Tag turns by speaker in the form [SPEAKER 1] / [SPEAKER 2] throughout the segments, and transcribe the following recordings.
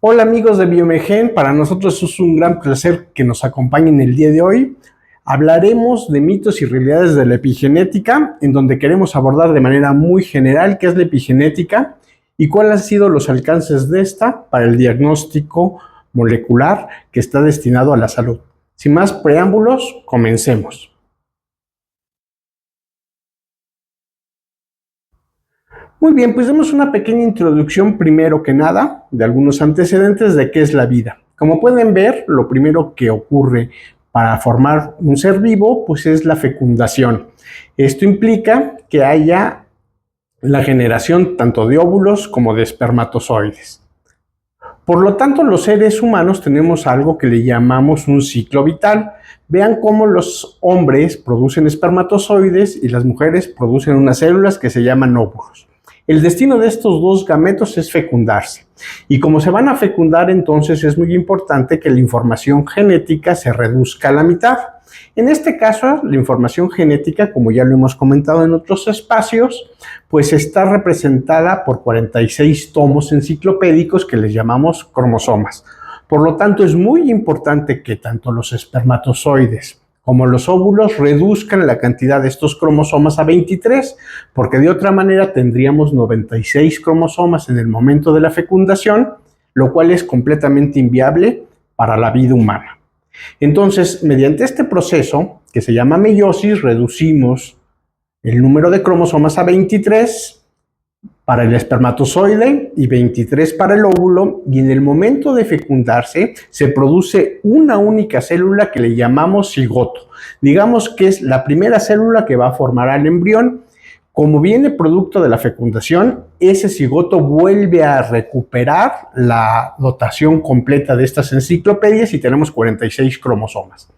[SPEAKER 1] Hola amigos de Biomegen, para nosotros es un gran placer que nos acompañen el día de hoy. Hablaremos de mitos y realidades de la epigenética, en donde queremos abordar de manera muy general qué es la epigenética y cuáles han sido los alcances de esta para el diagnóstico molecular que está destinado a la salud. Sin más preámbulos, comencemos. Muy bien, pues demos una pequeña introducción primero que nada de algunos antecedentes de qué es la vida. Como pueden ver, lo primero que ocurre para formar un ser vivo, pues es la fecundación. Esto implica que haya la generación tanto de óvulos como de espermatozoides. Por lo tanto, los seres humanos tenemos algo que le llamamos un ciclo vital. Vean cómo los hombres producen espermatozoides y las mujeres producen unas células que se llaman óvulos. El destino de estos dos gametos es fecundarse. Y como se van a fecundar, entonces es muy importante que la información genética se reduzca a la mitad. En este caso, la información genética, como ya lo hemos comentado en otros espacios, pues está representada por 46 tomos enciclopédicos que les llamamos cromosomas. Por lo tanto, es muy importante que tanto los espermatozoides como los óvulos reduzcan la cantidad de estos cromosomas a 23, porque de otra manera tendríamos 96 cromosomas en el momento de la fecundación, lo cual es completamente inviable para la vida humana. Entonces, mediante este proceso, que se llama meiosis, reducimos el número de cromosomas a 23 para el espermatozoide y 23 para el óvulo, y en el momento de fecundarse se produce una única célula que le llamamos cigoto. Digamos que es la primera célula que va a formar al embrión. Como viene producto de la fecundación, ese cigoto vuelve a recuperar la dotación completa de estas enciclopedias y tenemos 46 cromosomas.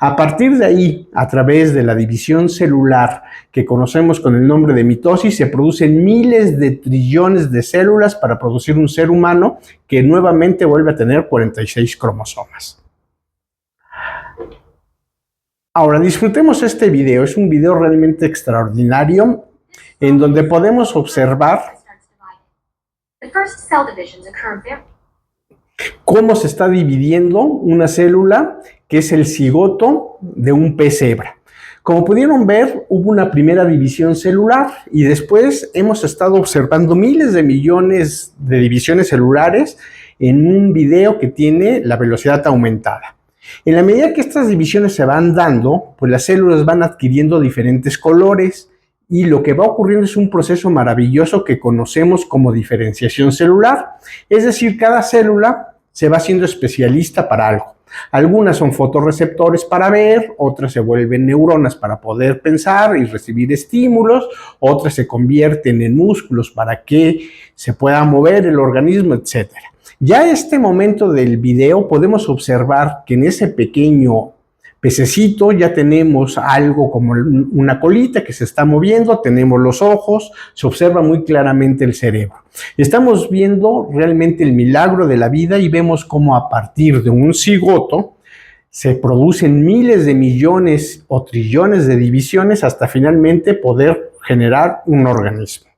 [SPEAKER 1] A partir de ahí, a través de la división celular que conocemos con el nombre de mitosis, se producen miles de trillones de células para producir un ser humano que nuevamente vuelve a tener 46 cromosomas. Ahora disfrutemos este video, es un video realmente extraordinario en donde podemos observar cómo se está dividiendo una célula que es el cigoto de un pez cebra. Como pudieron ver, hubo una primera división celular y después hemos estado observando miles de millones de divisiones celulares en un video que tiene la velocidad aumentada. En la medida que estas divisiones se van dando, pues las células van adquiriendo diferentes colores y lo que va ocurriendo es un proceso maravilloso que conocemos como diferenciación celular. Es decir, cada célula se va haciendo especialista para algo. Algunas son fotorreceptores para ver, otras se vuelven neuronas para poder pensar y recibir estímulos, otras se convierten en músculos para que se pueda mover el organismo, etc. Ya en este momento del video podemos observar que en ese pequeño pececito ya tenemos algo como una colita que se está moviendo, tenemos los ojos, se observa muy claramente el cerebro. Estamos viendo realmente el milagro de la vida y vemos cómo a partir de un cigoto se producen miles de millones o trillones de divisiones hasta finalmente poder generar un organismo.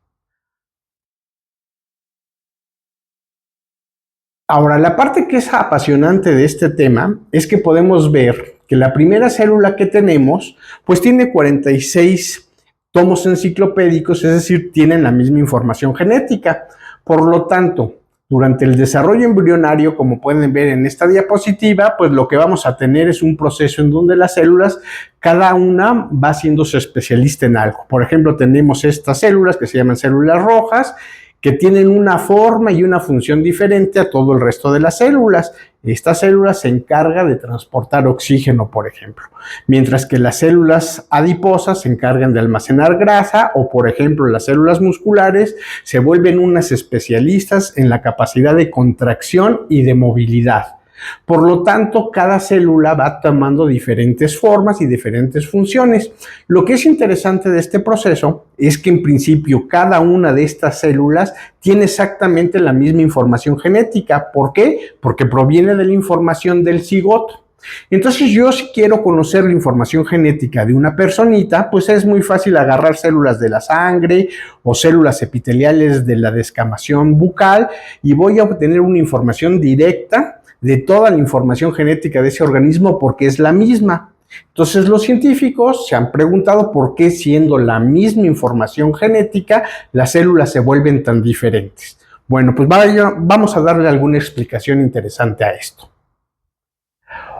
[SPEAKER 1] Ahora, la parte que es apasionante de este tema es que podemos ver que la primera célula que tenemos, pues tiene 46 tomos enciclopédicos, es decir, tienen la misma información genética. Por lo tanto, durante el desarrollo embrionario, como pueden ver en esta diapositiva, pues lo que vamos a tener es un proceso en donde las células, cada una va haciéndose especialista en algo. Por ejemplo, tenemos estas células que se llaman células rojas, que tienen una forma y una función diferente a todo el resto de las células. Esta célula se encarga de transportar oxígeno, por ejemplo, mientras que las células adiposas se encargan de almacenar grasa o, por ejemplo, las células musculares se vuelven unas especialistas en la capacidad de contracción y de movilidad. Por lo tanto, cada célula va tomando diferentes formas y diferentes funciones. Lo que es interesante de este proceso es que en principio cada una de estas células tiene exactamente la misma información genética. ¿Por qué? Porque proviene de la información del cigoto. Entonces yo si quiero conocer la información genética de una personita, pues es muy fácil agarrar células de la sangre o células epiteliales de la descamación bucal y voy a obtener una información directa de toda la información genética de ese organismo porque es la misma. Entonces los científicos se han preguntado por qué siendo la misma información genética las células se vuelven tan diferentes. Bueno, pues vamos a darle alguna explicación interesante a esto.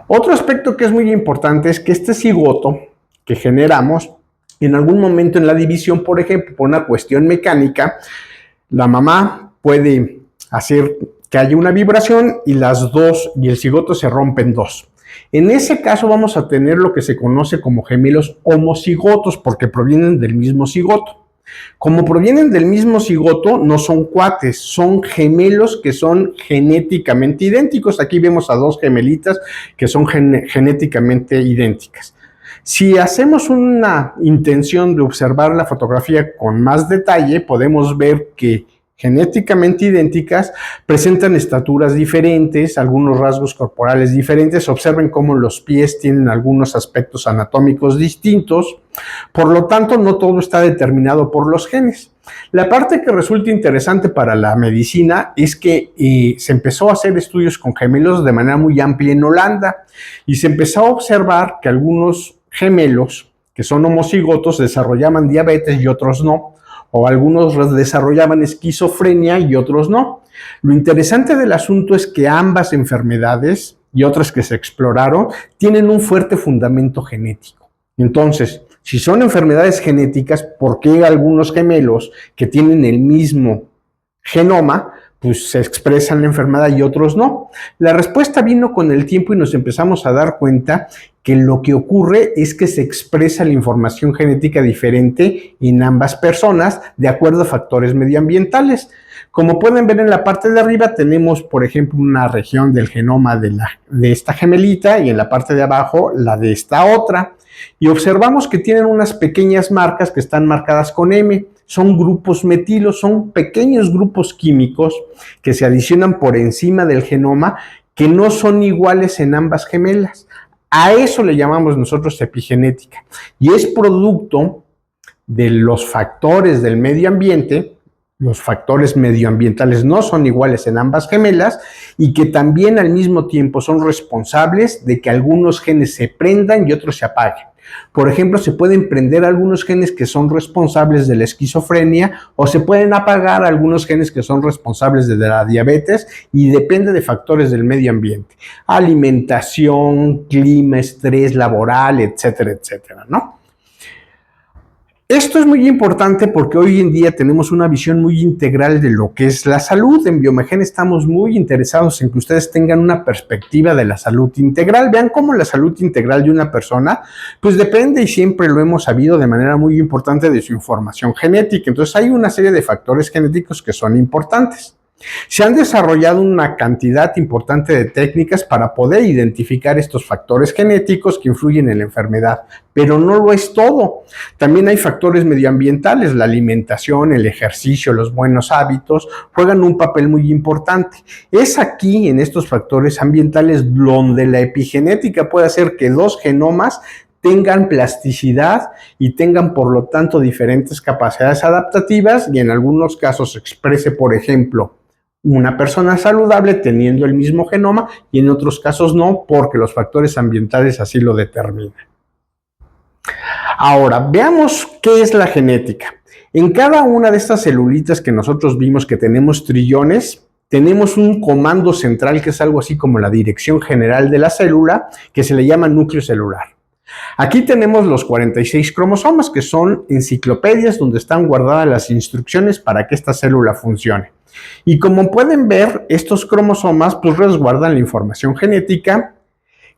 [SPEAKER 1] Otro aspecto que es muy importante es que este cigoto que generamos en algún momento en la división, por ejemplo, por una cuestión mecánica, la mamá puede hacer que haya una vibración y el cigoto se rompe en dos. En ese caso vamos a tener lo que se conoce como gemelos homocigotos porque provienen del mismo cigoto. Como provienen del mismo cigoto, no son cuates, son gemelos que son genéticamente idénticos. Aquí vemos a dos gemelitas que son genéticamente idénticas. Si hacemos una intención de observar la fotografía con más detalle, podemos ver que genéticamente idénticas, presentan estaturas diferentes, algunos rasgos corporales diferentes. Observen cómo los pies tienen algunos aspectos anatómicos distintos. Por lo tanto, no todo está determinado por los genes. La parte que resulta interesante para la medicina es que se empezó a hacer estudios con gemelos de manera muy amplia en Holanda y se empezó a observar que algunos gemelos que son homocigotos desarrollaban diabetes y otros no, o algunos desarrollaban esquizofrenia y otros no. Lo interesante del asunto es que ambas enfermedades y otras que se exploraron tienen un fuerte fundamento genético. Entonces, si son enfermedades genéticas, ¿por qué algunos gemelos que tienen el mismo genoma pues se expresan la enfermedad y otros no? La respuesta vino con el tiempo y nos empezamos a dar cuenta que lo que ocurre es que se expresa la información genética diferente en ambas personas de acuerdo a factores medioambientales. Como pueden ver en la parte de arriba tenemos, por ejemplo, una región del genoma de esta gemelita y en la parte de abajo la de esta otra. Y observamos que tienen unas pequeñas marcas que están marcadas con M. Son grupos metilos, son pequeños grupos químicos que se adicionan por encima del genoma que no son iguales en ambas gemelas. A eso le llamamos nosotros epigenética y es producto de los factores del medio ambiente. Los factores medioambientales no son iguales en ambas gemelas y que también al mismo tiempo son responsables de que algunos genes se prendan y otros se apaguen. Por ejemplo, se pueden prender algunos genes que son responsables de la esquizofrenia o se pueden apagar algunos genes que son responsables de la diabetes y depende de factores del medio ambiente. Alimentación, clima, estrés laboral, etcétera, etcétera, ¿no? Esto es muy importante porque hoy en día tenemos una visión muy integral de lo que es la salud. En Biomagen estamos muy interesados en que ustedes tengan una perspectiva de la salud integral. Vean cómo la salud integral de una persona, pues depende y siempre lo hemos sabido de manera muy importante de su información genética. Entonces hay una serie de factores genéticos que son importantes. Se han desarrollado una cantidad importante de técnicas para poder identificar estos factores genéticos que influyen en la enfermedad, pero no lo es todo. También hay factores medioambientales, la alimentación, el ejercicio, los buenos hábitos juegan un papel muy importante. Es aquí, en estos factores ambientales, donde la epigenética puede hacer que dos genomas tengan plasticidad y tengan, por lo tanto, diferentes capacidades adaptativas y en algunos casos se exprese, por ejemplo, una persona saludable teniendo el mismo genoma y en otros casos no, porque los factores ambientales así lo determinan. Ahora, veamos qué es la genética. En cada una de estas celulitas que nosotros vimos que tenemos trillones, tenemos un comando central que es algo así como la dirección general de la célula, que se le llama núcleo celular. Aquí tenemos los 46 cromosomas, que son enciclopedias donde están guardadas las instrucciones para que esta célula funcione. Y como pueden ver, estos cromosomas pues resguardan la información genética,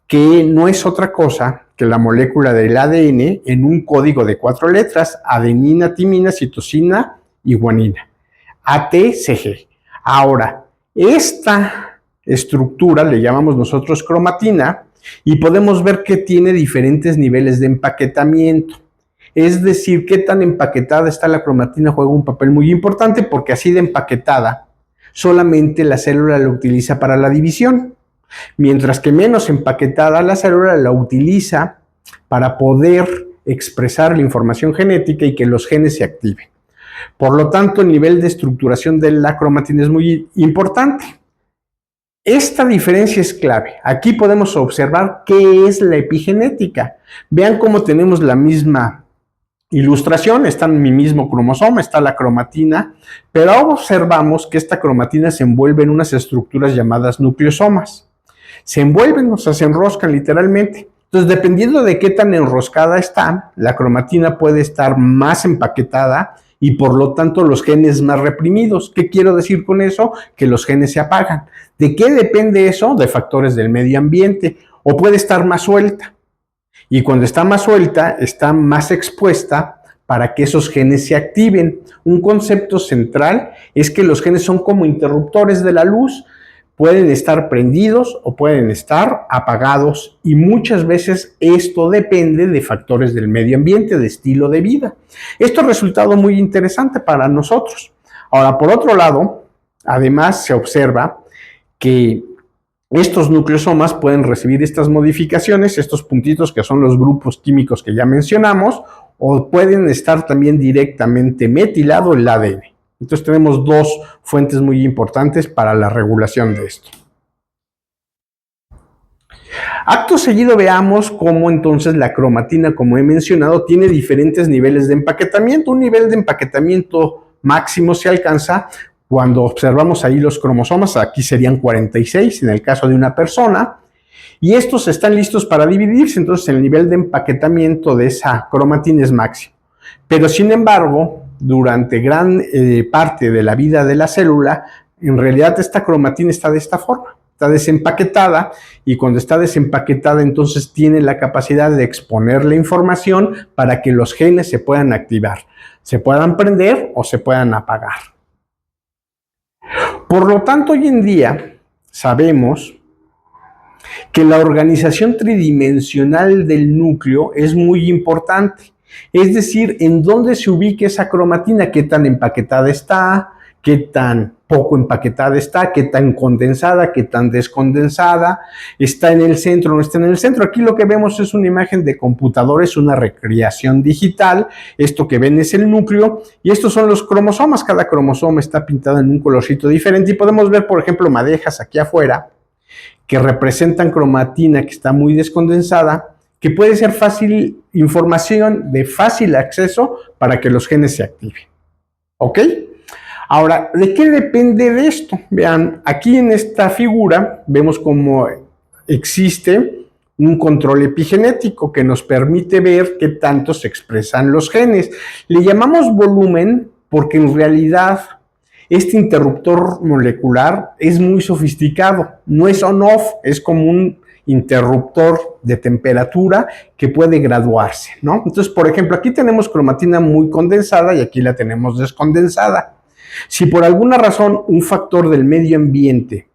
[SPEAKER 1] que no es otra cosa que la molécula del ADN en un código de 4 letras: adenina, timina, citosina y guanina, ATCG. Ahora, esta estructura le llamamos nosotros cromatina y podemos ver que tiene diferentes niveles de empaquetamiento. Es decir, qué tan empaquetada está la cromatina juega un papel muy importante porque así de empaquetada solamente la célula la utiliza para la división. mientras que menos empaquetada la célula la utiliza para poder expresar la información genética y que los genes se activen. Por lo tanto, el nivel de estructuración de la cromatina es muy importante. Esta diferencia es clave. Aquí podemos observar qué es la epigenética. Vean cómo tenemos la misma ilustración, está en mi mismo cromosoma, está la cromatina, pero ahora observamos que esta cromatina se envuelve en unas estructuras llamadas nucleosomas. Se envuelven, o sea, se enroscan literalmente. Entonces, dependiendo de qué tan enroscada está, la cromatina puede estar más empaquetada y por lo tanto los genes más reprimidos. ¿Qué quiero decir con eso? Que los genes se apagan. ¿De qué depende eso? De factores del medio ambiente. O puede estar más suelta. Y cuando está más suelta, está más expuesta para que esos genes se activen. Un concepto central es que los genes son como interruptores de la luz. Pueden estar prendidos o pueden estar apagados y muchas veces esto depende de factores del medio ambiente, de estilo de vida. Esto ha resultado muy interesante para nosotros. Ahora, por otro lado, además se observa que estos nucleosomas pueden recibir estas modificaciones, estos puntitos que son los grupos químicos que ya mencionamos, o pueden estar también directamente metilado el ADN. Entonces tenemos dos fuentes muy importantes para la regulación de esto. Acto seguido veamos cómo entonces la cromatina, como he mencionado, tiene diferentes niveles de empaquetamiento. Un nivel de empaquetamiento máximo se alcanza cuando observamos ahí los cromosomas, aquí serían 46 en el caso de una persona, y estos están listos para dividirse, entonces el nivel de empaquetamiento de esa cromatina es máximo. Pero sin embargo, durante gran parte de la vida de la célula, en realidad esta cromatina está de esta forma, está desempaquetada y cuando está desempaquetada entonces tiene la capacidad de exponer la información para que los genes se puedan activar, se puedan prender o se puedan apagar. Por lo tanto, hoy en día sabemos que la organización tridimensional del núcleo es muy importante. Es decir, en dónde se ubica esa cromatina, qué tan empaquetada está, qué tan poco empaquetada está, qué tan condensada, qué tan descondensada, está en el centro o no está en el centro. Aquí lo que vemos es una imagen de computador, es una recreación digital. Esto que ven es el núcleo y estos son los cromosomas. Cada cromosoma está pintado en un colorcito diferente y podemos ver, por ejemplo, madejas aquí afuera que representan cromatina que está muy descondensada, que puede ser fácil información de fácil acceso para que los genes se activen. ¿Ok? Ahora, ¿de qué depende de esto? Vean, aquí en esta figura vemos cómo existe un control epigenético que nos permite ver qué tanto se expresan los genes. Le llamamos volumen porque en realidad este interruptor molecular es muy sofisticado. No es on-off, es como un interruptor de temperatura que puede graduarse, ¿no? Entonces, por ejemplo, aquí tenemos cromatina muy condensada y aquí la tenemos descondensada. Si por alguna razón un factor del medio ambiente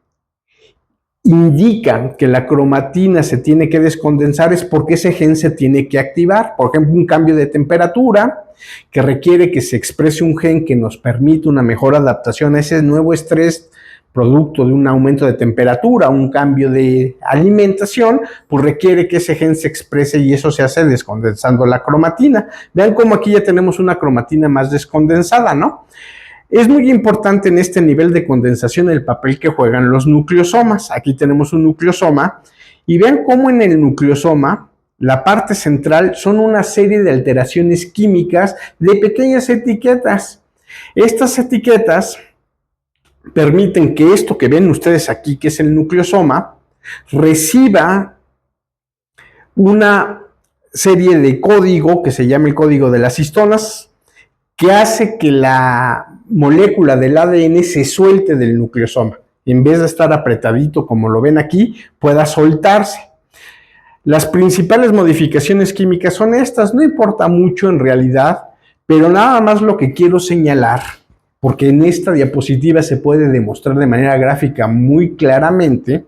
[SPEAKER 1] indica que la cromatina se tiene que descondensar es porque ese gen se tiene que activar. Por ejemplo, un cambio de temperatura que requiere que se exprese un gen que nos permite una mejor adaptación a ese nuevo estrés producto de un aumento de temperatura, un cambio de alimentación, pues requiere que ese gen se exprese y eso se hace descondensando la cromatina. Vean cómo aquí ya tenemos una cromatina más descondensada, ¿no? Es muy importante en este nivel de condensación el papel que juegan los nucleosomas. Aquí tenemos un nucleosoma y vean cómo en el nucleosoma la parte central son una serie de alteraciones químicas de pequeñas etiquetas. Estas etiquetas permiten que esto que ven ustedes aquí, que es el nucleosoma, reciba una serie de código que se llama el código de las histonas, que hace que la molécula del ADN se suelte del nucleosoma. En vez de estar apretadito como lo ven aquí, pueda soltarse. Las principales modificaciones químicas son estas, no importa mucho en realidad, pero nada más lo que quiero señalar, porque en esta diapositiva se puede demostrar de manera gráfica muy claramente,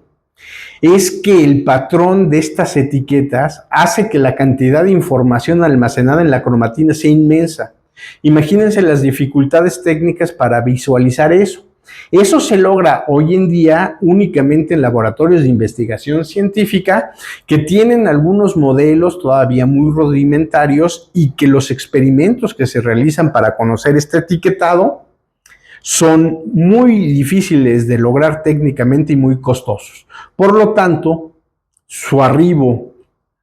[SPEAKER 1] es que el patrón de estas etiquetas hace que la cantidad de información almacenada en la cromatina sea inmensa. Imagínense las dificultades técnicas para visualizar eso. Eso se logra hoy en día únicamente en laboratorios de investigación científica que tienen algunos modelos todavía muy rudimentarios y que los experimentos que se realizan para conocer este etiquetado son muy difíciles de lograr técnicamente y muy costosos. Por lo tanto, su arribo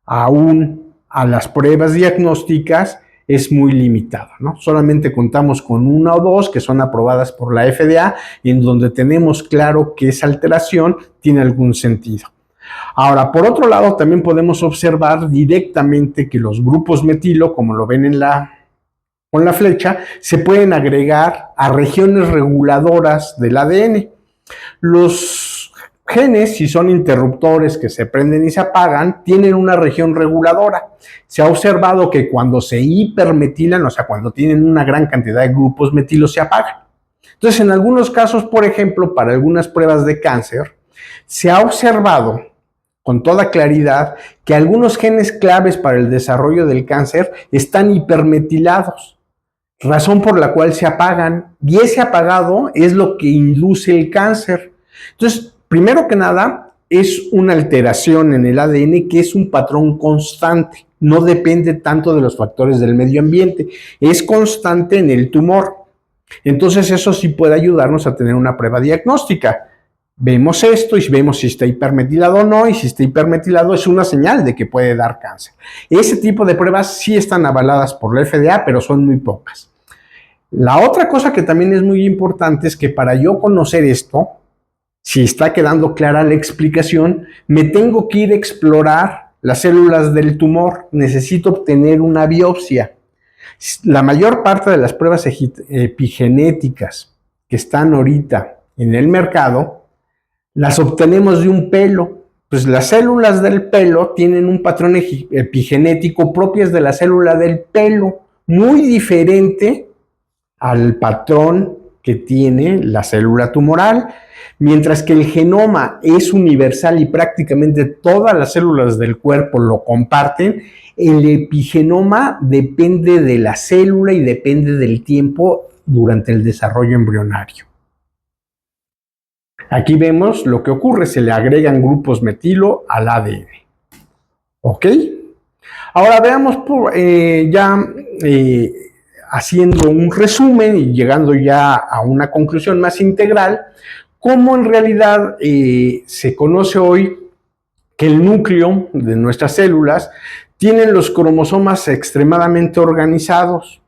[SPEAKER 1] aún a las pruebas diagnósticas es muy limitado, ¿no? Solamente contamos con una o dos que son aprobadas por la FDA y en donde tenemos claro que esa alteración tiene algún sentido. Ahora, por otro lado, también podemos observar directamente que los grupos metilo, como lo ven con la flecha, se pueden agregar a regiones reguladoras del ADN. Los genes, si son interruptores que se prenden y se apagan, tienen una región reguladora. Se ha observado que cuando se hipermetilan, o sea, cuando tienen una gran cantidad de grupos metilos, se apagan. Entonces, en algunos casos, por ejemplo, para algunas pruebas de cáncer, se ha observado con toda claridad que algunos genes claves para el desarrollo del cáncer están hipermetilados, razón por la cual se apagan, y ese apagado es lo que induce el cáncer. Entonces, primero que nada, es una alteración en el ADN que es un patrón constante, no depende tanto de los factores del medio ambiente, es constante en el tumor. Entonces, eso sí puede ayudarnos a tener una prueba diagnóstica. Vemos esto y vemos si está hipermetilado o no, y si está hipermetilado es una señal de que puede dar cáncer. Ese tipo de pruebas sí están avaladas por la FDA, pero son muy pocas. La otra cosa que también es muy importante es que para yo conocer esto, si está quedando clara la explicación, me tengo que ir a explorar las células del tumor, necesito obtener una biopsia. La mayor parte de las pruebas epigenéticas que están ahorita en el mercado las obtenemos de un pelo. Pues las células del pelo tienen un patrón epigenético propias de la célula del pelo, muy diferente al patrón que tiene la célula tumoral. Mientras que el genoma es universal y prácticamente todas las células del cuerpo lo comparten, el epigenoma depende de la célula y depende del tiempo durante el desarrollo embrionario. Aquí vemos lo que ocurre, se le agregan grupos metilo al ADN. ¿Ok? Ahora veamos haciendo un resumen y llegando ya a una conclusión más integral, cómo en realidad se conoce hoy que el núcleo de nuestras células tiene los cromosomas extremadamente organizados.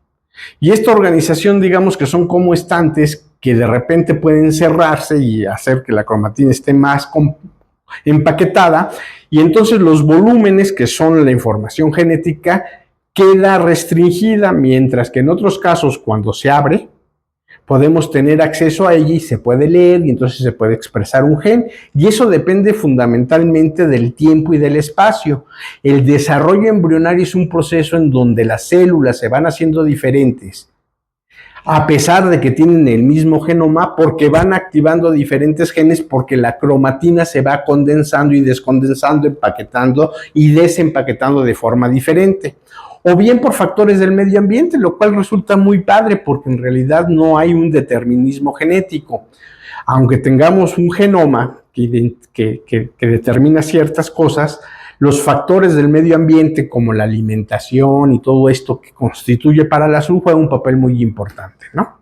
[SPEAKER 1] Y esta organización, digamos que son como estantes que de repente pueden cerrarse y hacer que la cromatina esté más empaquetada, y entonces los volúmenes, que son la información genética, queda restringida, mientras que en otros casos, cuando se abre, podemos tener acceso a ella y se puede leer y entonces se puede expresar un gen, y eso depende fundamentalmente del tiempo y del espacio. El desarrollo embrionario es un proceso en donde las células se van haciendo diferentes, a pesar de que tienen el mismo genoma, porque van activando diferentes genes, porque la cromatina se va condensando y descondensando, empaquetando y desempaquetando de forma diferente. O bien por factores del medio ambiente, lo cual resulta muy padre porque en realidad no hay un determinismo genético. Aunque tengamos un genoma que determina ciertas cosas, los factores del medio ambiente como la alimentación y todo esto que constituye para la salud juega un papel muy importante, ¿no?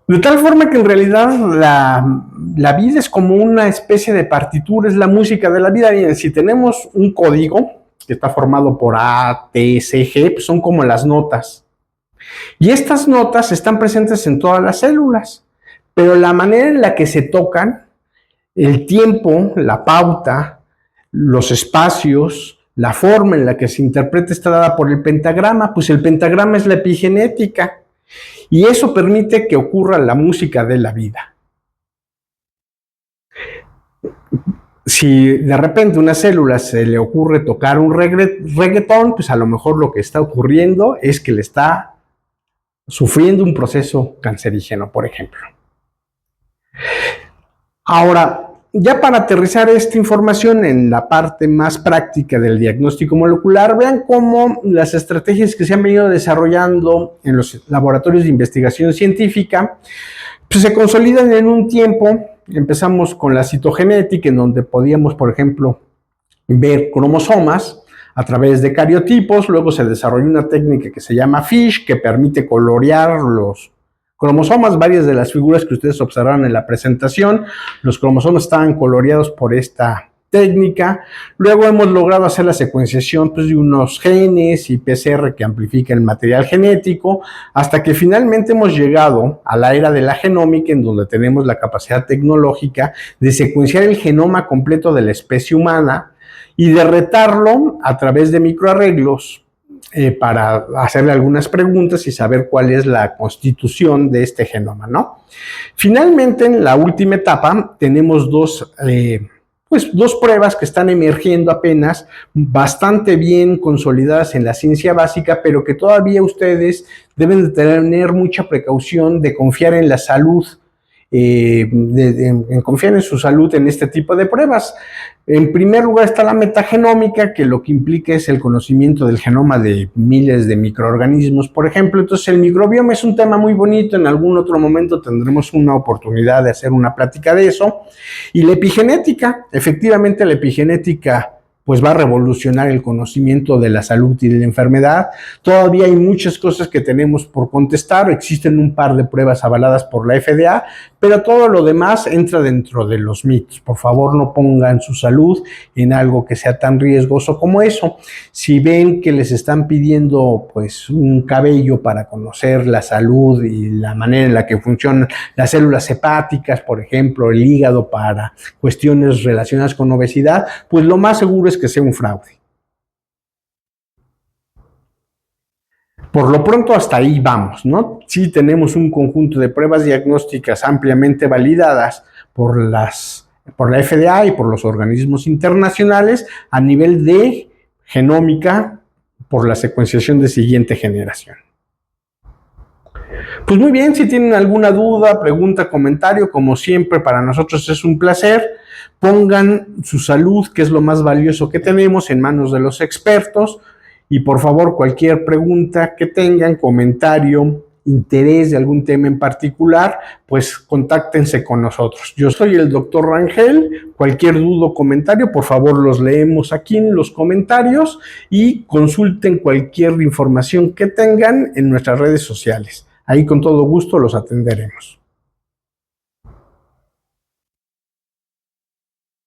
[SPEAKER 1] De tal forma que en realidad la vida es como una especie de partitura, es la música de la vida. Bien, si tenemos un código que está formado por A, T, C, G, pues son como las notas. Y estas notas están presentes en todas las células, pero la manera en la que se tocan, el tiempo, la pauta, los espacios, la forma en la que se interpreta está dada por el pentagrama, pues el pentagrama es la epigenética, y eso permite que ocurra la música de la vida. Si de repente a una célula se le ocurre tocar un reggaetón, pues a lo mejor lo que está ocurriendo es que le está sufriendo un proceso cancerígeno, por ejemplo. Ahora, ya para aterrizar esta información en la parte más práctica del diagnóstico molecular, vean cómo las estrategias que se han venido desarrollando en los laboratorios de investigación científica pues se consolidan en un tiempo. Empezamos con la citogenética, en donde podíamos, por ejemplo, ver cromosomas a través de cariotipos. Luego se desarrolló una técnica que se llama FISH, que permite colorear los cromosomas. Varias de las figuras que ustedes observaron en la presentación, los cromosomas estaban coloreados por esta técnica. Luego hemos logrado hacer la secuenciación pues, de unos genes y PCR que amplifican el material genético, hasta que finalmente hemos llegado a la era de la genómica, en donde tenemos la capacidad tecnológica de secuenciar el genoma completo de la especie humana y de retarlo a través de microarreglos para hacerle algunas preguntas y saber cuál es la constitución de este genoma, ¿no? Finalmente, en la última etapa, tenemos dos pruebas que están emergiendo apenas, bastante bien consolidadas en la ciencia básica, pero que todavía ustedes deben de tener mucha precaución de confiar en la salud, en confiar en su salud en este tipo de pruebas. En primer lugar está la metagenómica, que lo que implica es el conocimiento del genoma de miles de microorganismos, por ejemplo. Entonces el microbioma es un tema muy bonito, en algún otro momento tendremos una oportunidad de hacer una plática de eso. Y la epigenética, efectivamente la epigenética pues va a revolucionar el conocimiento de la salud y de la enfermedad. Todavía hay muchas cosas que tenemos por contestar, existen un par de pruebas avaladas por la FDA, pero todo lo demás entra dentro de los mitos. Por favor, no pongan su salud en algo que sea tan riesgoso como eso. Si ven que les están pidiendo pues un cabello para conocer la salud y la manera en la que funcionan las células hepáticas, por ejemplo, el hígado para cuestiones relacionadas con obesidad, pues lo más seguro es que sea un fraude. Por lo pronto hasta ahí vamos, ¿no? Sí tenemos un conjunto de pruebas diagnósticas ampliamente validadas por la FDA y por los organismos internacionales a nivel de genómica por la secuenciación de siguiente generación. Pues muy bien, si tienen alguna duda, pregunta, comentario, como siempre para nosotros es un placer. Pongan su salud, que es lo más valioso que tenemos, en manos de los expertos. Y por favor, cualquier pregunta que tengan, comentario, interés de algún tema en particular, pues contáctense con nosotros. Yo soy el doctor Rangel. Cualquier duda o comentario, por favor, los leemos aquí en los comentarios y consulten cualquier información que tengan en nuestras redes sociales. Ahí con todo gusto los atenderemos.